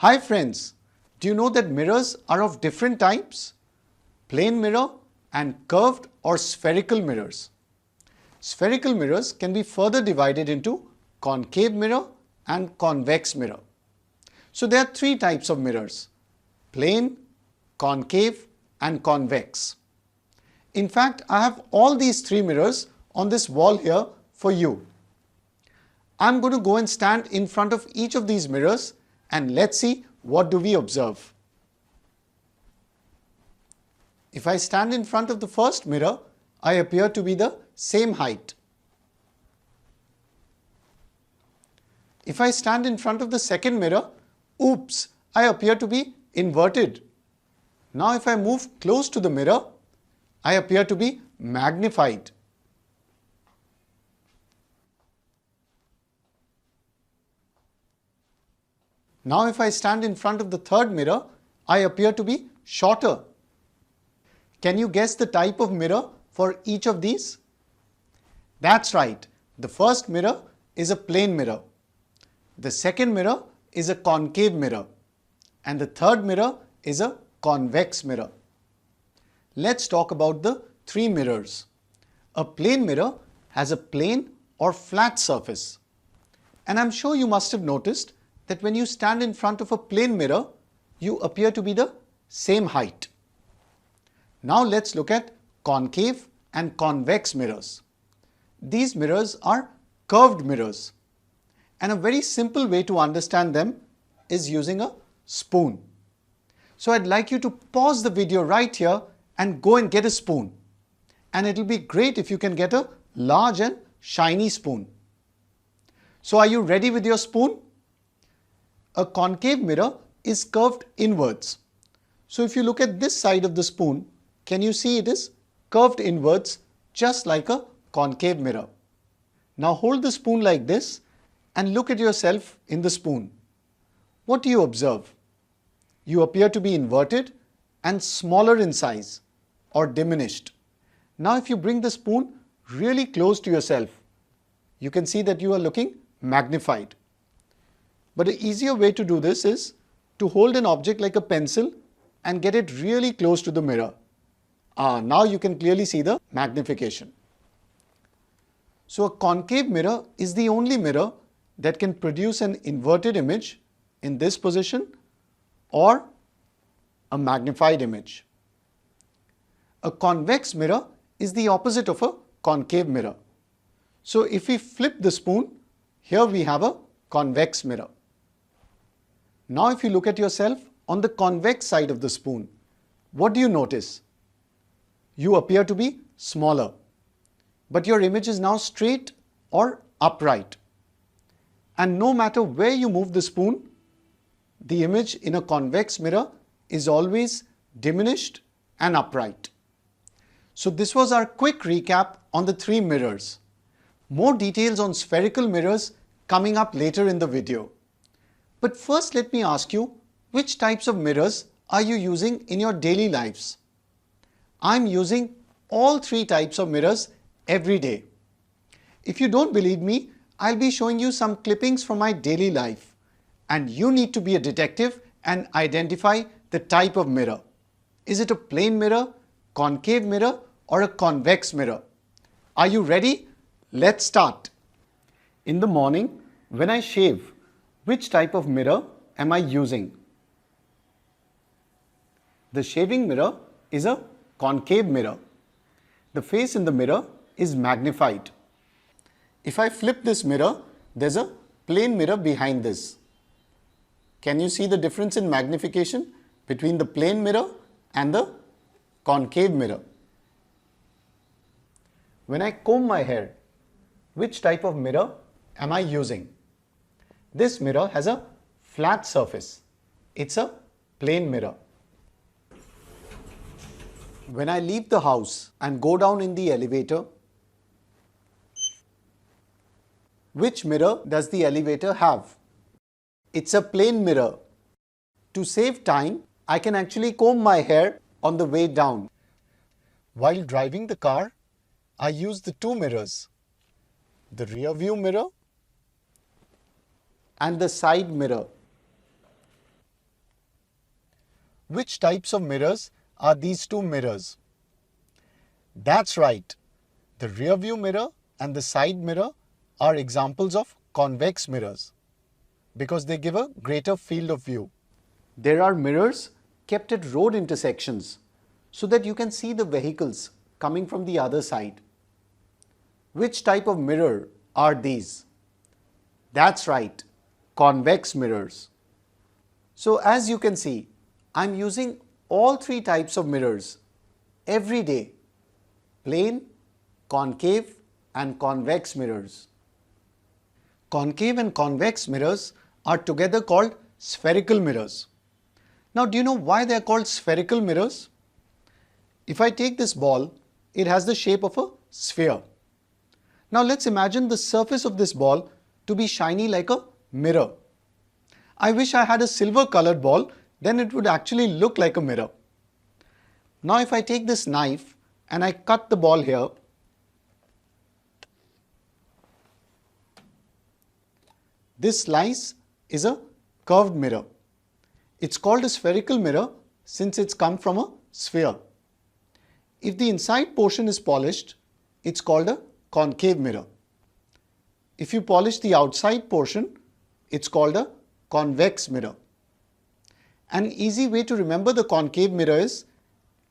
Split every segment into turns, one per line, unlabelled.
Hi friends, do you know that mirrors are of different types? Plane mirror and curved or spherical mirrors. Spherical mirrors can be further divided into concave mirror and convex mirror. So there are three types of mirrors: plane, concave and convex. In fact, I have all these three mirrors on this wall here for you. I'm going to go and stand in front of each of these mirrors and let's see what do we observe. If I stand in front of the first mirror, I appear to be the same height. If I stand in front of the second mirror, oops, I appear to be inverted. Now if I move close to the mirror, I appear to be magnified. Now if I stand in front of the third mirror, I appear to be shorter. Can you guess the type of mirror for each of these? That's right. The first mirror is a plane mirror. The second mirror is a concave mirror. And the third mirror is a convex mirror. Let's talk about the three mirrors. A plane mirror has a plane or flat surface. And I'm sure you must have noticed that when you stand in front of a plane mirror, you appear to be the same height. Now let's look at concave and convex mirrors. These mirrors are curved mirrors. And a very simple way to understand them is using a spoon. So I'd like you to pause the video right here and go and get a spoon. And it'll be great if you can get a large and shiny spoon. So are you ready with your spoon? A concave mirror is curved inwards. So if you look at this side of the spoon, can you see it is curved inwards just like a concave mirror? Now hold the spoon like this and look at yourself in the spoon. What do you observe? You appear to be inverted and smaller in size or diminished. Now if you bring the spoon really close to yourself, you can see that you are looking magnified. But an easier way to do this is to hold an object like a pencil and get it really close to the mirror. Now you can clearly see the magnification. So a concave mirror is the only mirror that can produce an inverted image in this position or a magnified image. A convex mirror is the opposite of a concave mirror. So if we flip the spoon, here we have a convex mirror. Now if you look at yourself on the convex side of the spoon, what do you notice? You appear to be smaller, but your image is now straight or upright. And no matter where you move the spoon, the image in a convex mirror is always diminished and upright. So this was our quick recap on the three mirrors. More details on spherical mirrors coming up later in the video. But first let me ask you, which types of mirrors are you using in your daily lives? I'm using all three types of mirrors every day. If you don't believe me, I'll be showing you some clippings from my daily life. And you need to be a detective and identify the type of mirror. Is it a plane mirror, concave mirror, or a convex mirror? Are you ready? Let's start. In the morning, when I shave, which type of mirror am I using? The shaving mirror is a concave mirror. The face in the mirror is magnified. If I flip this mirror, there's a plane mirror behind this. Can you see the difference in magnification between the plane mirror and the concave mirror? When I comb my hair, which type of mirror am I using? This mirror has a flat surface. It's a plane mirror. When I leave the house and go down in the elevator, which mirror does the elevator have? It's a plane mirror. To save time, I can actually comb my hair on the way down. While driving the car, I use the two mirrors, the rear view mirror and the side mirror. Which types of mirrors are these two mirrors? That's right. The rear view mirror and the side mirror are examples of convex mirrors because they give a greater field of view. There are mirrors kept at road intersections so that you can see the vehicles coming from the other side. Which type of mirror are these? That's right, convex mirrors. So as you can see, I'm using all three types of mirrors every day: plane, concave and convex mirrors. Concave and convex mirrors are together called spherical mirrors. Now, do you know why they are called spherical mirrors? If I take this ball, it has the shape of a sphere. Now let's imagine the surface of this ball to be shiny like a mirror. I wish I had a silver colored ball, then it would actually look like a mirror. Now if I take this knife and I cut the ball here, this slice is a curved mirror. It's called a spherical mirror since it's come from a sphere. If the inside portion is polished, it's called a concave mirror. If you polish the outside portion, it's called a convex mirror. An easy way to remember the concave mirror is,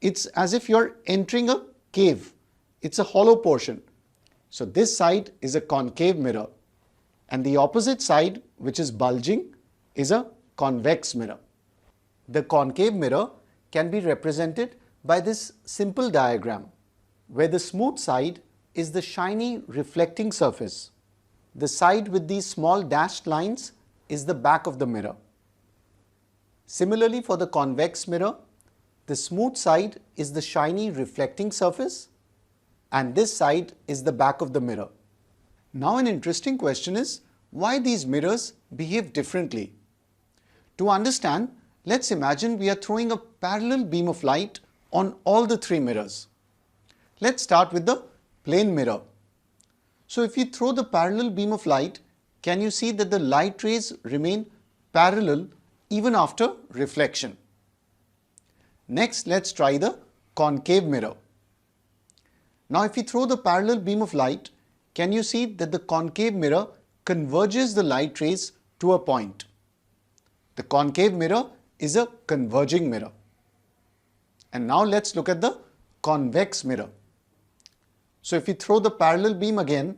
it's as if you're entering a cave. It's a hollow portion. So this side is a concave mirror and the opposite side, which is bulging, is a convex mirror. The concave mirror can be represented by this simple diagram where the smooth side is the shiny reflecting surface. The side with these small dashed lines is the back of the mirror. Similarly, for the convex mirror, the smooth side is the shiny reflecting surface and this side is the back of the mirror. Now an interesting question is why these mirrors behave differently. To understand, let's imagine we are throwing a parallel beam of light on all the three mirrors. Let's start with the plane mirror. So if you throw the parallel beam of light, can you see that the light rays remain parallel even after reflection? Next, let's try the concave mirror. Now if you throw the parallel beam of light, can you see that the concave mirror converges the light rays to a point? The concave mirror is a converging mirror. And now let's look at the convex mirror. So if you throw the parallel beam again,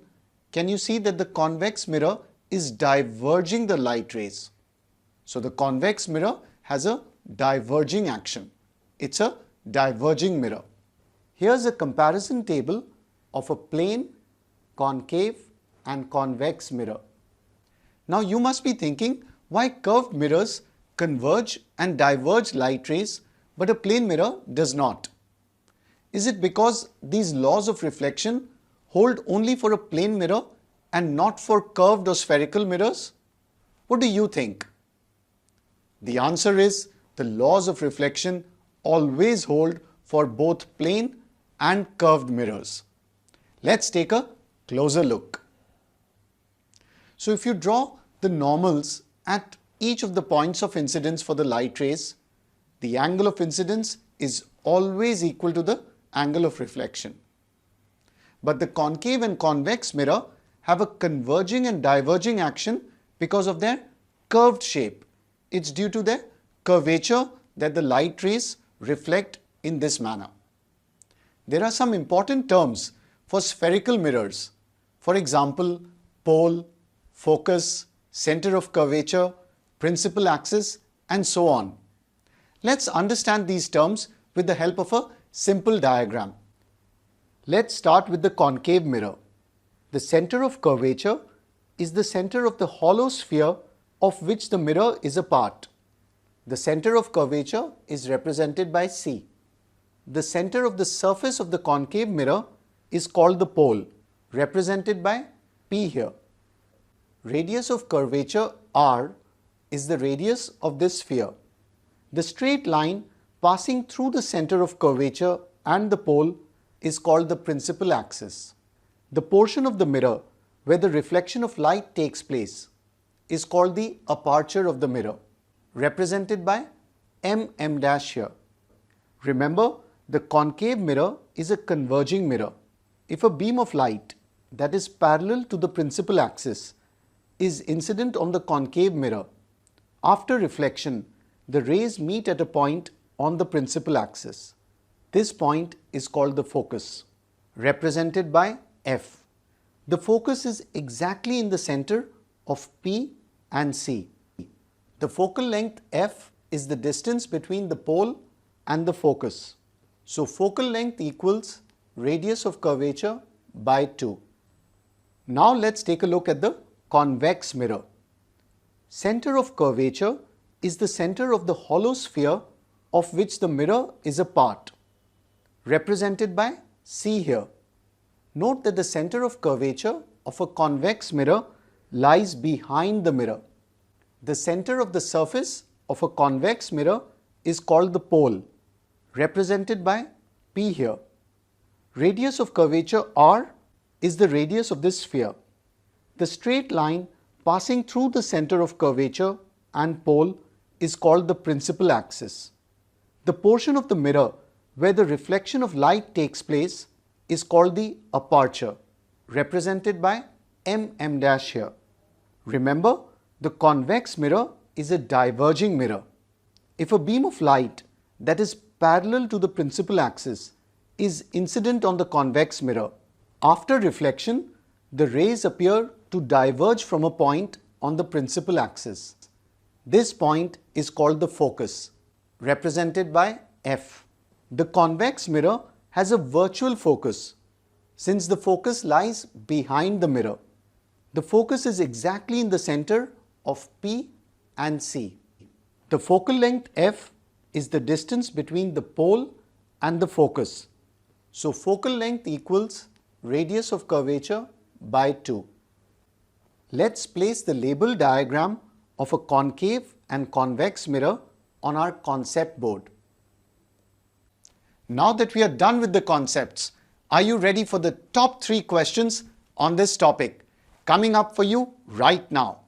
can you see that the convex mirror is diverging the light rays? So the convex mirror has a diverging action. It's a diverging mirror. Here's a comparison table of a plane, concave and convex mirror. Now you must be thinking, why curved mirrors converge and diverge light rays but a plane mirror does not? Is it because these laws of reflection hold only for a plane mirror and not for curved or spherical mirrors? What do you think? The answer is the laws of reflection always hold for both plane and curved mirrors. Let's take a closer look. So if you draw the normals at each of the points of incidence for the light rays, the angle of incidence is always equal to the angle of reflection. But the concave and convex mirror have a converging and diverging action because of their curved shape. It's due to their curvature that the light rays reflect in this manner. There are some important terms for spherical mirrors. For example, pole, focus, center of curvature, principal axis, and so on. Let's understand these terms with the help of a simple diagram. Let's start with the concave mirror. The center of curvature is the center of the hollow sphere of which the mirror is a part. The center of curvature is represented by C. The center of the surface of the concave mirror is called the pole, represented by P here. Radius of curvature R is the radius of this sphere. The straight line passing through the center of curvature and the pole is called the principal axis. The portion of the mirror where the reflection of light takes place is called the aperture of the mirror, represented by mm dash here. Remember, the concave mirror is a converging mirror. If a beam of light that is parallel to the principal axis is incident on the concave mirror, after reflection, the rays meet at a point on the principal axis. This point is called the focus, represented by F. The focus is exactly in the center of P and C. The focal length F is the distance between the pole and the focus. So focal length equals radius of curvature by 2. Now let's take a look at the convex mirror. Center of curvature is the center of the hollow sphere of which the mirror is a part, represented by C here. Note that the center of curvature of a convex mirror lies behind the mirror. The center of the surface of a convex mirror is called the pole, represented by P here. Radius of curvature R is the radius of this sphere. The straight line passing through the center of curvature and pole is called the principal axis. The portion of the mirror where the reflection of light takes place is called the aperture, represented by mm dash here. Remember, the convex mirror is a diverging mirror. If a beam of light that is parallel to the principal axis is incident on the convex mirror, after reflection, the rays appear to diverge from a point on the principal axis. This point is called the focus, represented by F. The convex mirror has a virtual focus since the focus lies behind the mirror. The focus is exactly in the center of P and C. The focal length F is the distance between the pole and the focus. So focal length equals radius of curvature by 2. Let's place the label diagram of a concave and convex mirror on our concept board. Now that we are done with the concepts, are you ready for the top 3 questions on this topic coming up for you right now?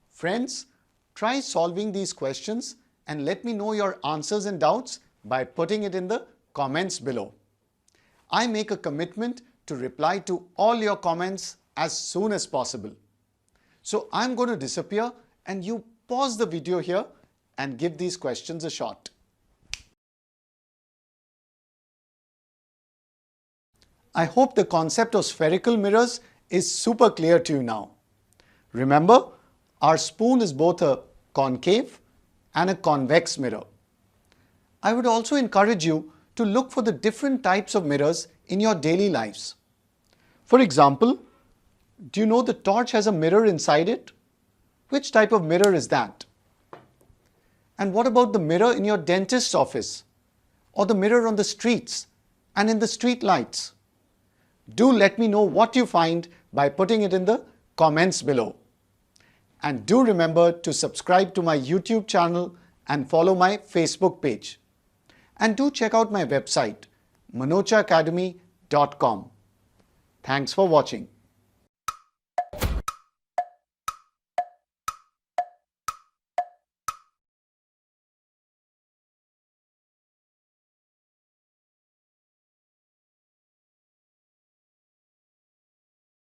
Friends, try solving these questions and let me know your answers and doubts by putting it in the comments below. I make a commitment to reply to all your comments as soon as possible. So I'm going to disappear and you pause the video here and give these questions a shot. I hope the concept of spherical mirrors is super clear to you now. Remember, our spoon is both a concave and a convex mirror. I would also encourage you to look for the different types of mirrors in your daily lives. For example, do you know the torch has a mirror inside it? Which type of mirror is that? And what about the mirror in your dentist's office? Or the mirror on the streets and in the street lights? Do let me know what you find by putting it in the comments below. And do remember to subscribe to my YouTube channel and follow my Facebook page. And do check out my website, manochaacademy.com. Thanks for watching.